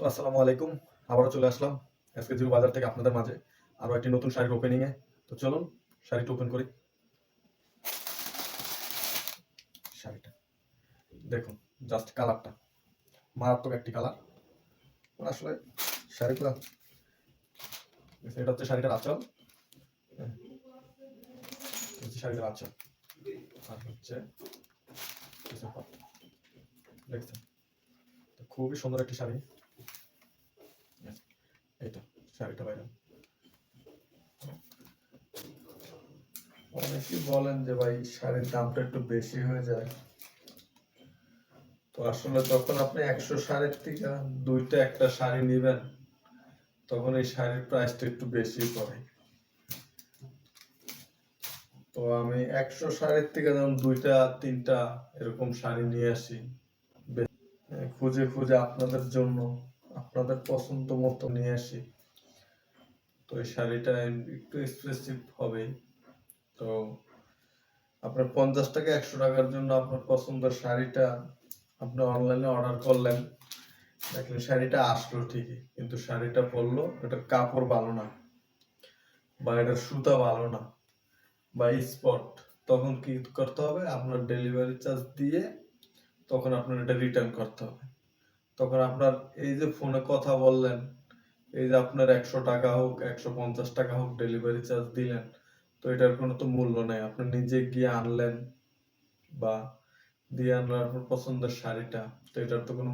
তো আসসালামু আলাইকুম। আবারও চলে আসলাম এসকে জিরো বাজার থেকে আপনাদের মাঝে আরো একটি নতুন শাড়ির ওপেনিং এ। তো চলুন শাড়িটা ওপেন করি। শাড়িটা দেখুন, জাস্ট কালারটা মারাত্মক একটি কালার। আসলে শাড়িটা, এটা হচ্ছে শাড়িটার আঁচল। হ্যাঁ, এটা হচ্ছে শাড়িটার আঁচল। আর হচ্ছে কিছু পাট। দেখছেন, তো খুবই সুন্দর একটি শাড়ি। এইটা শাড়িটা বাইরে। অনেকেই বলেন যে ভাই শাড়ির দামটা একটু বেশি হয়ে যায়। তো আসলে যখন আপনি 100 শাড়ির থেকে দুইটা একটা শাড়ি নিবেন, তখন এই শাড়ির প্রাইসটা একটু বেশি পড়ে। তো আমি 100 শাড়ির থেকে যখন দুইটা তিনটা এরকম শাড়ি নিয়ে আসি, খুঁজে খুঁজে আপনাদের জন্য, আপনাদের পছন্দ মতো নিয়ে আসি। তো এই শাড়িটা একটু এক্সপেন্সিভ হবে। তো আপনার 50 টাকা 100 টাকার জন্য আপনার পছন্দের শাড়িটা আপনি অনলাইনে অর্ডার করলেন, দেখলেন শাড়িটা আসলো ঠিকই, কিন্তু শাড়িটা পরলো এটার কাপড় ভালো না, বা এটার সুতা ভালো না, বা স্পট, তখন কি করতে হবে? আপনার ডেলিভারি চার্জ দিয়ে তখন আপনার এটা রিটার্ন করতে হবে। তখন আপনার এই যে ফোনে কথা বললেন, এই যে আপনার 100 টাকা হোক 150 টাকা হোক ডেলিভারি চার্জ দিলেন, তো এটার কোনো তো মূল্য নেই। আপনি নিজে গিয়ে আনলেন বা দিয়ে আনলেন আপনার পছন্দের শাড়িটা, তো এটার তো কোনো